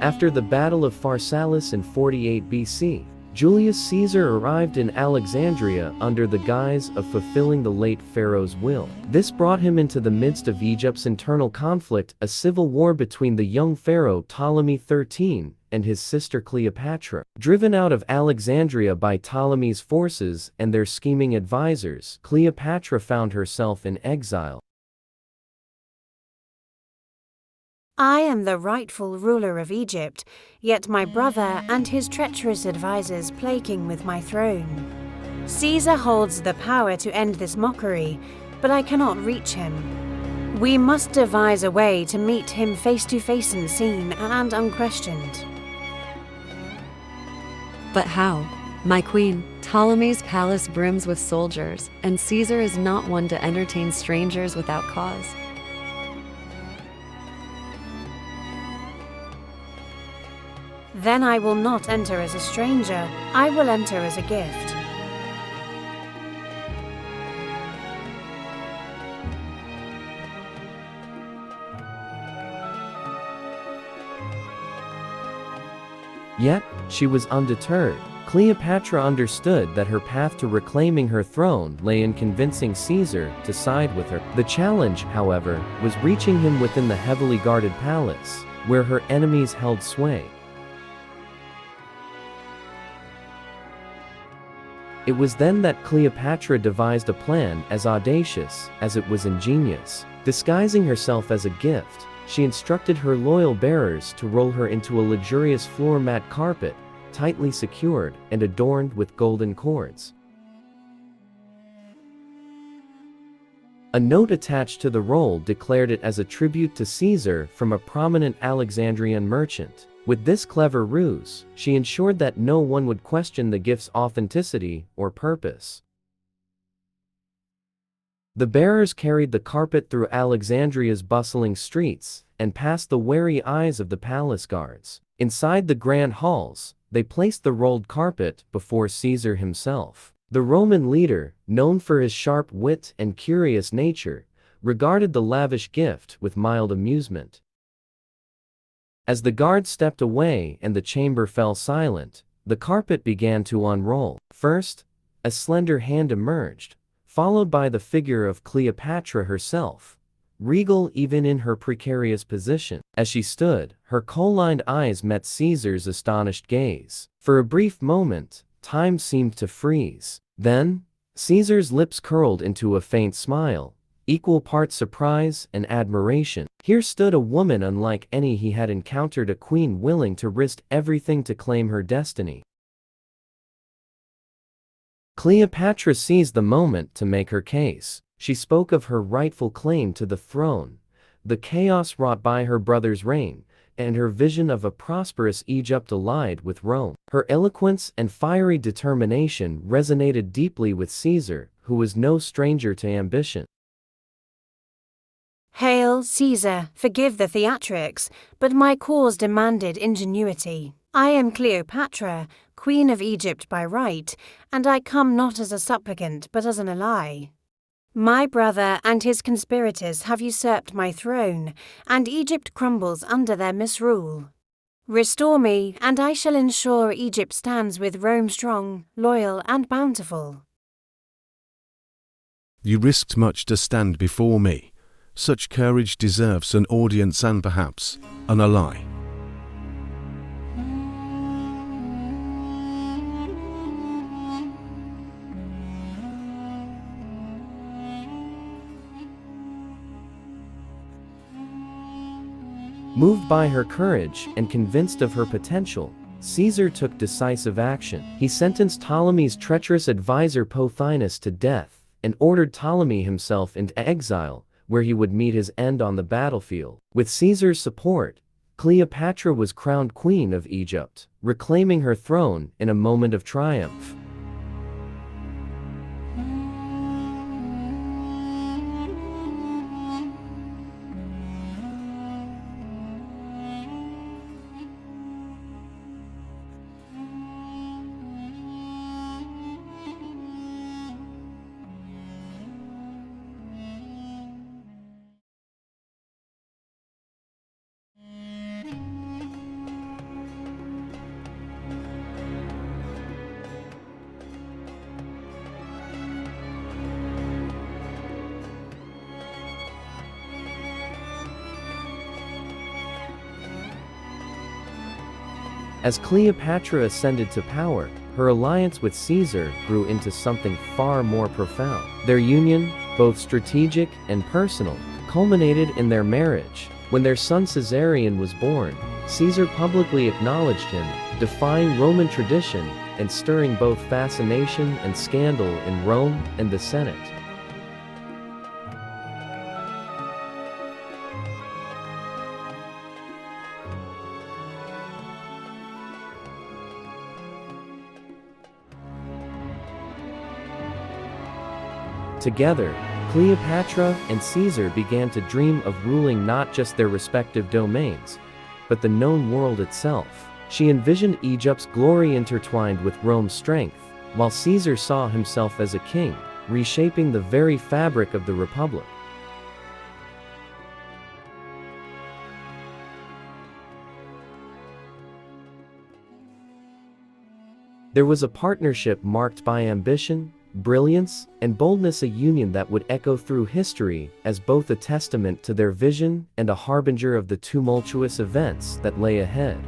After the Battle of Pharsalus in 48 BC, Julius Caesar arrived in Alexandria under the guise of fulfilling the late pharaoh's will. This brought him into the midst of Egypt's internal conflict, a civil war between the young pharaoh Ptolemy XIII and his sister Cleopatra. Driven out of Alexandria by Ptolemy's forces and their scheming advisors, Cleopatra found herself in exile. I am the rightful ruler of Egypt, yet my brother and his treacherous advisers plaguing with my throne. Caesar holds the power to end this mockery, but I cannot reach him. We must devise a way to meet him face to face unseen and unquestioned. But how? My queen, Ptolemy's palace brims with soldiers, and Caesar is not one to entertain strangers without cause. Then I will not enter as a stranger, I will enter as a gift. Yet, she was undeterred. Cleopatra understood that her path to reclaiming her throne lay in convincing Caesar to side with her. The challenge, however, was reaching him within the heavily guarded palace, where her enemies held sway. It was then that Cleopatra devised a plan as audacious as it was ingenious. Disguising herself as a gift, she instructed her loyal bearers to roll her into a luxurious floor mat carpet, tightly secured and adorned with golden cords. A note attached to the roll declared it as a tribute to Caesar from a prominent Alexandrian merchant. With this clever ruse, she ensured that no one would question the gift's authenticity or purpose. The bearers carried the carpet through Alexandria's bustling streets and past the wary eyes of the palace guards. Inside the grand halls, they placed the rolled carpet before Caesar himself. The Roman leader, known for his sharp wit and curious nature, regarded the lavish gift with mild amusement. As the guards stepped away and the chamber fell silent, the carpet began to unroll. First, a slender hand emerged, followed by the figure of Cleopatra herself, regal even in her precarious position. As she stood, her kohl-lined eyes met Caesar's astonished gaze. For a brief moment, time seemed to freeze. Then, Caesar's lips curled into a faint smile, equal parts surprise and admiration. Here stood a woman unlike any he had encountered, a queen willing to risk everything to claim her destiny. Cleopatra seized the moment to make her case. She spoke of her rightful claim to the throne, the chaos wrought by her brother's reign, and her vision of a prosperous Egypt allied with Rome. Her eloquence and fiery determination resonated deeply with Caesar, who was no stranger to ambition. Hail, Caesar, forgive the theatrics, but my cause demanded ingenuity. I am Cleopatra, Queen of Egypt by right, and I come not as a supplicant but as an ally. My brother and his conspirators have usurped my throne, and Egypt crumbles under their misrule. Restore me, and I shall ensure Egypt stands with Rome strong, loyal, and bountiful. You risked much to stand before me. Such courage deserves an audience and perhaps an ally. Moved by her courage and convinced of her potential, Caesar took decisive action. He sentenced Ptolemy's treacherous advisor Pothinus to death and ordered Ptolemy himself into exile, where he would meet his end on the battlefield. With Caesar's support, Cleopatra was crowned Queen of Egypt, reclaiming her throne in a moment of triumph. As Cleopatra ascended to power, her alliance with Caesar grew into something far more profound. Their union, both strategic and personal, culminated in their marriage. When their son Caesarion was born, Caesar publicly acknowledged him, defying Roman tradition and stirring both fascination and scandal in Rome and the Senate. Together, Cleopatra and Caesar began to dream of ruling not just their respective domains, but the known world itself. She envisioned Egypt's glory intertwined with Rome's strength, while Caesar saw himself as a king, reshaping the very fabric of the Republic. There was a partnership marked by ambition, brilliance, and boldness, a union that would echo through history as both a testament to their vision and a harbinger of the tumultuous events that lay ahead.